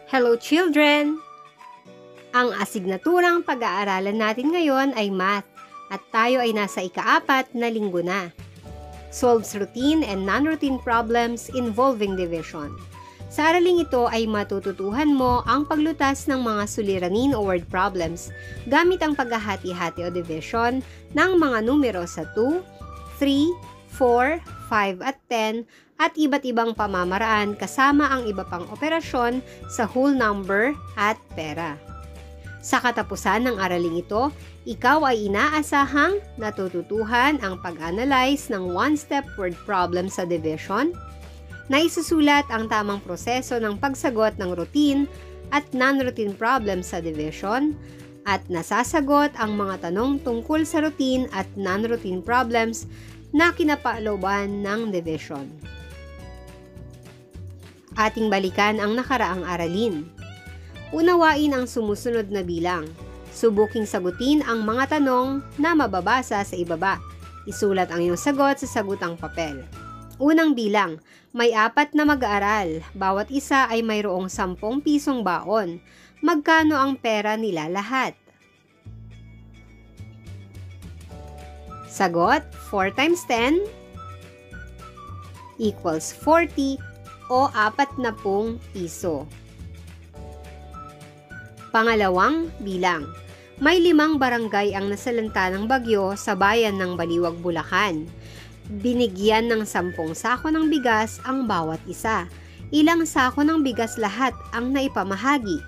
Hello children! Ang asignaturang pag-aaralan natin ngayon ay Math at tayo ay nasa ika-4 na linggo na. Solves routine and non-routine problems involving division. Sa araling ito ay matututuhan mo ang paglutas ng mga suliranin o word problems gamit ang paghahati-hati o division ng mga numero sa 2, 3, 4, 5 at 10 at iba't ibang pamamaraan kasama ang iba pang operasyon sa whole number at pera. Sa katapusan ng araling ito, ikaw ay inaasahang natututuhan ang pag-analyze ng one-step word problem sa division, na isusulat ang tamang proseso ng pagsagot ng routine at non-routine problem sa division, at nasasagot ang mga tanong tungkol sa routine at non-routine problems na kinapalooban ng division. Ating balikan ang nakaraang aralin. Unawain ang sumusunod na bilang. Subuking sagutin ang mga tanong na mababasa sa ibaba. Isulat ang iyong sagot sa sagutang papel. Unang bilang, may 4 na mag-aaral. Bawat isa ay mayroong 10 pisong baon. Magkano ang pera nila lahat? Sagot, 4 times 10 equals 40 o 40 piso. Pangalawang bilang, may 5 barangay ang nasalanta ng bagyo sa bayan ng Baliwag, Bulacan. Binigyan ng 10 sako ng bigas ang bawat isa. Ilang sako ng bigas lahat ang naipamahagi?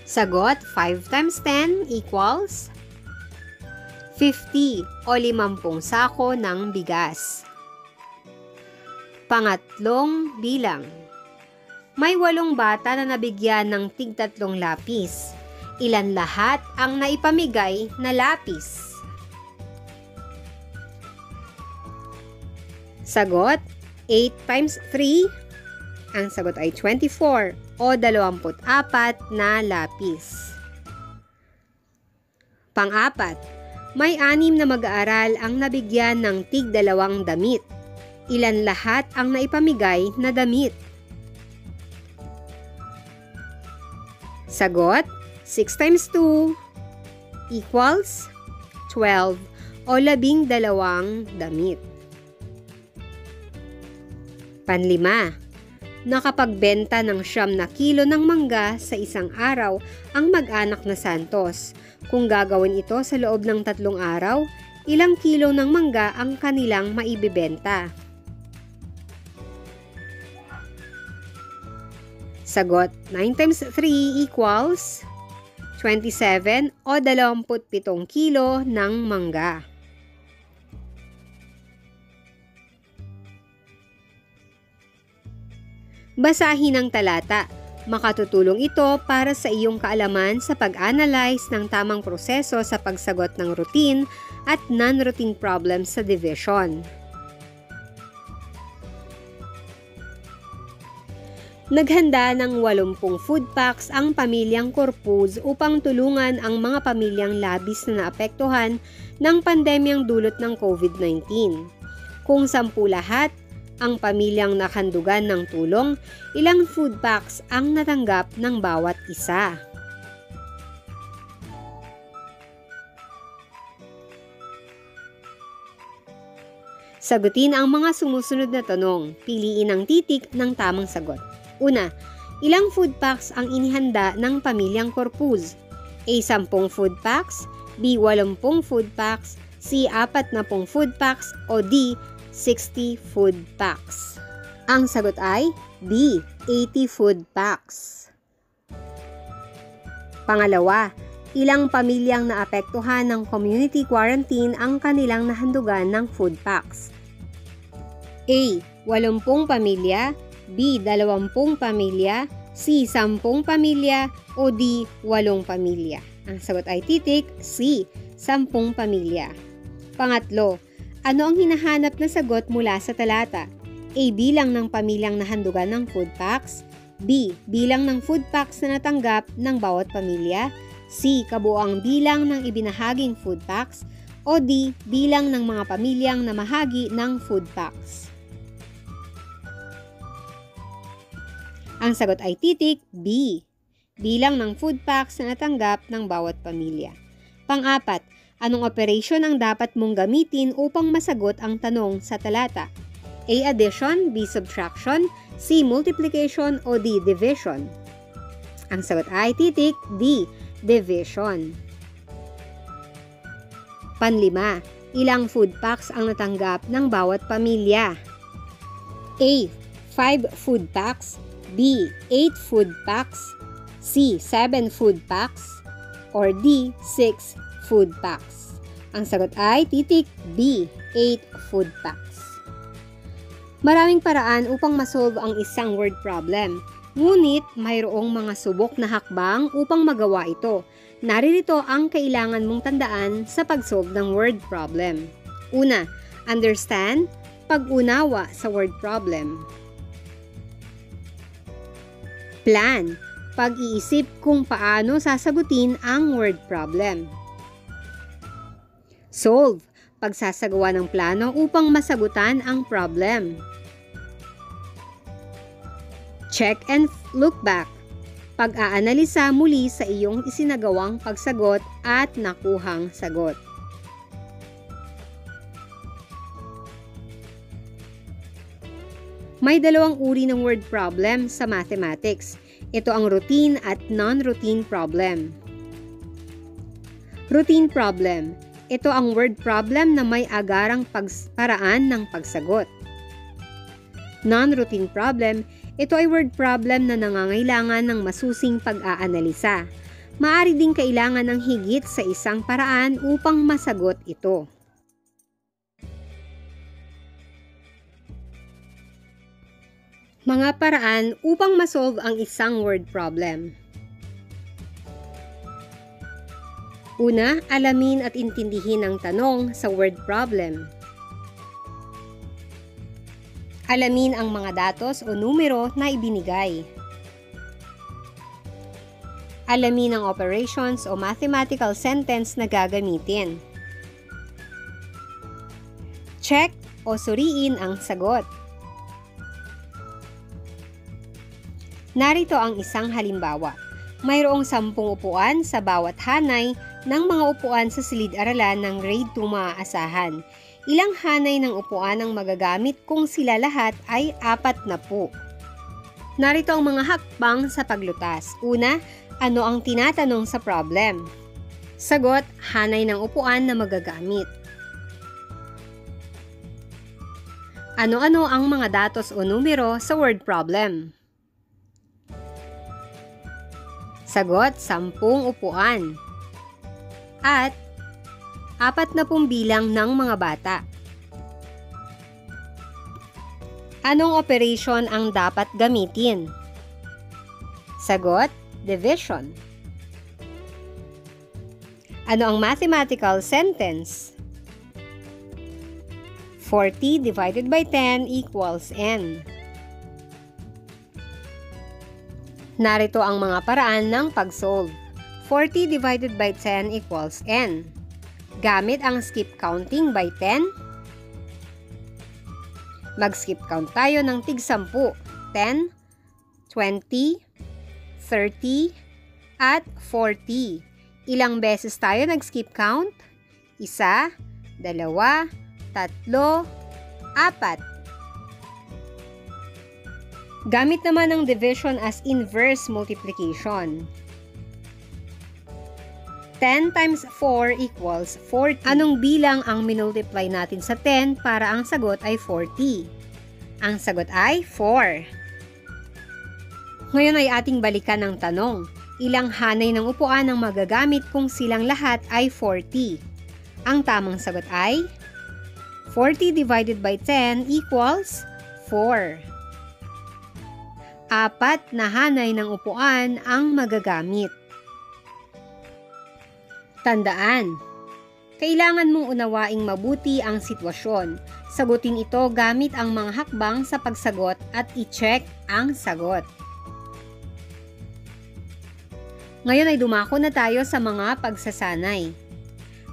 Sagot, 5 times 10 equals 50 o 50 sako ng bigas. Pangatlong bilang, may 8 bata na nabigyan ng tig-3 lapis. Ilan lahat ang naipamigay na lapis? Sagot, 8 times 3. Ang sagot ay 24 o 24 na lapis. Pang-4, may 6 na mag-aaral ang nabigyan ng tig-2 damit. Ilan lahat ang naipamigay na damit? Sagot, 6 times 2 equals 12 o 12 damit. Panlima, nakapagbenta ng 9 na kilo ng mangga sa isang araw ang mag-anak na Santos. Kung gagawin ito sa loob ng 3 araw, ilang kilo ng mangga ang kanilang maibibenta? Sagot, 9 times 3 equals 27 o 27 kilo ng mangga. Basahin ang talata. Makatutulong ito para sa iyong kaalaman sa pag-analyze ng tamang proseso sa pagsagot ng routine at non-routine problems sa division. Naghanda ng 80 food packs ang pamilyang Corpuz upang tulungan ang mga pamilyang labis na naapektuhan ng pandemyang dulot ng COVID-19. Kung 10 lahat ang pamilyang nakandugan ng tulong, ilang food packs ang natanggap ng bawat isa? Sagutin ang mga sumusunod na tanong. Piliin ang titik ng tamang sagot. Una, ilang food packs ang inihanda ng pamilyang Corpuz? A. 10 food packs, B. 80 food packs, C. 40 food packs, o D. 60 food packs. Ang sagot ay B. 80 food packs. Pangalawa, ilang pamilyang naapektuhan ng community quarantine ang kanilang nahandugan ng food packs? A. 80 pamilya, B. 20 pamilya, C. 10 pamilya, o D. 8 pamilya. Ang sagot ay titik C. 10 pamilya. Pangatlo, ano ang hinahanap na sagot mula sa talata? A. Bilang ng pamilyang nahandugan ng food packs, B. Bilang ng food packs na natanggap ng bawat pamilya, C. Kabuoang bilang ng ibinahaging food packs, o D. Bilang ng mga pamilyang namahagi ng food packs. Ang sagot ay titik B. Bilang ng food packs na natanggap ng bawat pamilya. Pang-apat, anong operation ang dapat mong gamitin upang masagot ang tanong sa talata? A. Addition, B. Subtraction, C. Multiplication, o D. Division? Ang sagot ay titik D. Division. Panlima, ilang food packs ang natanggap ng bawat pamilya? A. 5 food packs, B. 8 food packs, C. 7 food packs, or D. 6 food packs? Ang sagot ay titik B. 8 food packs. Maraming paraan upang masolve ang isang word problem. Ngunit mayroong mga subok na hakbang upang magawa ito. Naririto ang kailangan mong tandaan sa pag-solve ng word problem. Una, understand, pag-unawa sa word problem. Plan, pag-iisip kung paano sasagutin ang word problem. Solve, pagsasagawa ng plano upang masagutan ang problem. Check and look back, pag-aanalisa muli sa iyong isinagawang pagsagot at nakuhang sagot. May dalawang uri ng word problem sa mathematics. Ito ang routine at non-routine problem. Routine problem. Ito ang word problem na may agarang paraan ng pagsagot. Non-routine problem. Ito ay word problem na nangangailangan ng masusing pag-aanalisa. Maaari ding kailangan ng higit sa isang paraan upang masagot ito. Mga paraan upang masolve ang isang word problem. Una, alamin at intindihin ang tanong sa word problem. Alamin ang mga datos o numero na ibinigay. Alamin ang operations o mathematical sentence na gagamitin. Check o suriin ang sagot. Narito ang isang halimbawa. Mayroong 10 upuan sa bawat hanay ng mga upuan sa silid-aralan ng grade 2 maaasahan. Ilang hanay ng upuan ang magagamit kung sila lahat ay 40? Narito ang mga hakbang sa paglutas. Una, ano ang tinatanong sa problem? Sagot, hanay ng upuan na magagamit. Ano-ano ang mga datos o numero sa word problem? Sagot, 10 upuan. At 40 bilang ng mga bata. Anong operation ang dapat gamitin? Sagot, division. Ano ang mathematical sentence? 40 divided by 10 equals n. Narito ang mga paraan ng pag-solve. 40 divided by 10 equals n. Gamit ang skip counting by 10. Mag-skip count tayo ng tig-10. 10, 20, 30, at 40. Ilang beses tayo nag-skip count? 1, 2, 3, 4. Gamit naman ang division as inverse multiplication. 10 times 4 equals 40. Anong bilang ang minultiply natin sa 10 para ang sagot ay 40? Ang sagot ay 4. Ngayon ay ating balikan ang tanong. Ilang hanay ng upuan ang magagamit kung silang lahat ay 40? Ang tamang sagot ay 40 divided by 10 equals 4. 4 na hanay ng upuan ang magagamit. Tandaan, kailangan mong unawaing mabuti ang sitwasyon. Sagutin ito gamit ang mga hakbang sa pagsagot at i-check ang sagot. Ngayon ay dumako na tayo sa mga pagsasanay.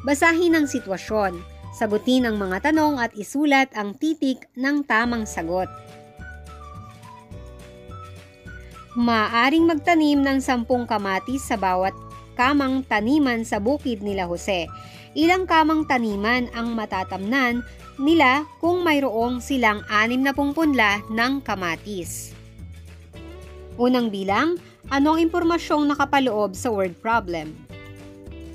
Basahin ang sitwasyon, sagutin ang mga tanong at isulat ang titik ng tamang sagot. Maaaring magtanim ng 10 kamatis sa bawat kamang taniman sa bukid nila Jose. Ilang kamang taniman ang matatamnan nila kung mayroong silang 60 punla ng kamatis? Unang bilang, ano ang impormasyong nakapaloob sa word problem?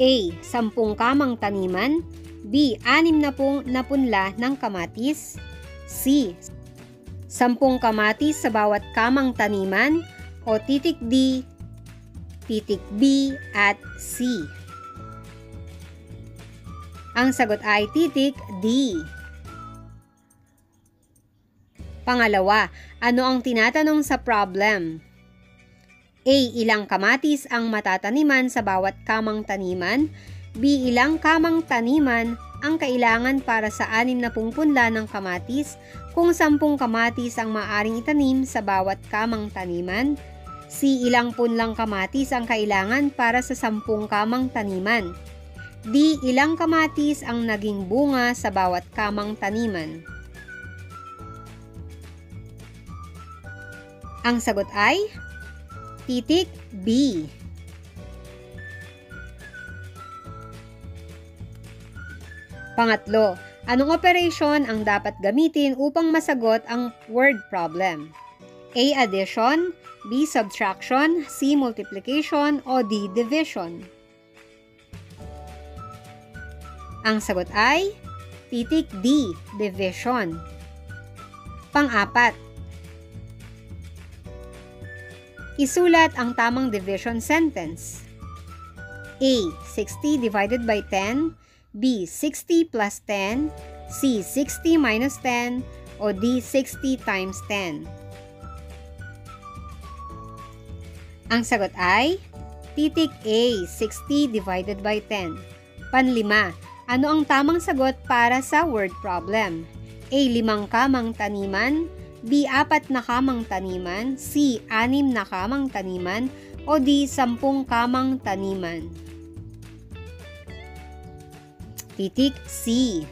A. 10 kamang taniman. B. 60 na punla ng kamatis. C. 10 kamatis sa bawat kamang taniman. O titik D, titik B at C. Ang sagot ay titik D. Pangalawa, ano ang tinatanong sa problem? A. Ilang kamatis ang matataniman sa bawat kamang taniman? B. Ilang kamang taniman ang kailangan para sa 60 punla ng kamatis kung 10 kamatis ang maaaring itanim sa bawat kamang taniman? C. Ilang punlang kamatis ang kailangan para sa 10 kamang taniman? D. Ilang kamatis ang naging bunga sa bawat kamang taniman? Ang sagot ay titik B. Pangatlo, anong operation ang dapat gamitin upang masagot ang word problem? A. Addition, B. Subtraction, C. Multiplication, o D. Division? Ang sagot ay titik D. Division. Pang-apat, isulat ang tamang division sentence. A. 60 divided by 10, B. 60 plus 10, C. 60 minus 10, o D. 60 times 10? Ang sagot ay titik A. 60 divided by 10. Panlima, ano ang tamang sagot para sa word problem? A. 5 kamang taniman, B. 4 na kamang taniman, C. 6 na kamang taniman, o D. 10 kamang taniman? Titik C.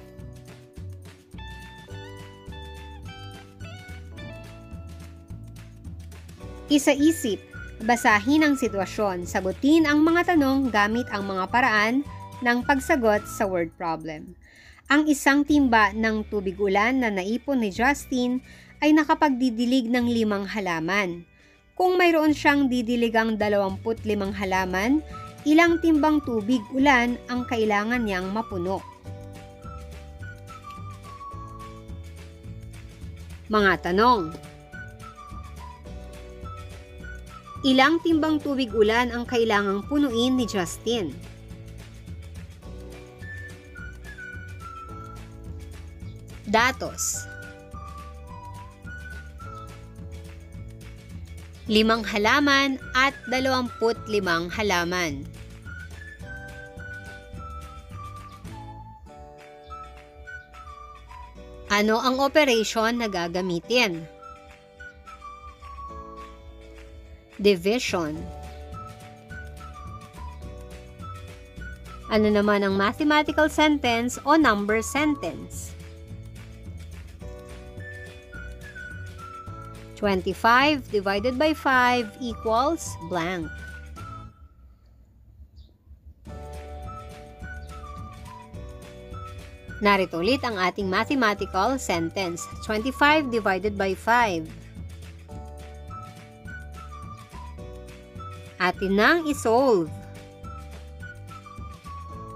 Isa-isip, basahin ang sitwasyon, sagutin ang mga tanong gamit ang mga paraan ng pagsagot sa word problem. Ang isang timba ng tubig ulan na naipon ni Justin ay nakapagdidilig ng 5 halaman. Kung mayroon siyang didiligang 25 halaman, ilang timbang tubig ulan ang kailangan niyang mapuno? Mga tanong. Ilang timbang tubig ulan ang kailangang punuin ni Justin? Datos. 5 halaman at 25 halaman. Ano ang operation na gagamitin? Division. Ano naman ang mathematical sentence o number sentence? 25 divided by 5 equals blank. Narito ulit ang ating mathematical sentence. 25 divided by 5. Atin nang isolve.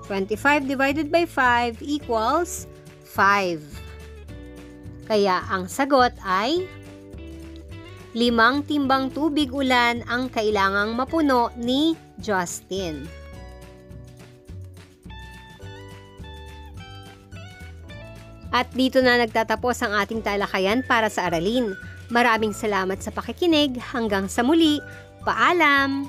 25 divided by 5 equals 5. Kaya ang sagot ay 5 timbang tubig ulan ang kailangang mapuno ni Justin. At dito na nagtatapos ang ating talakayan para sa aralin. Maraming salamat sa pakikinig. Hanggang sa muli. Paalam!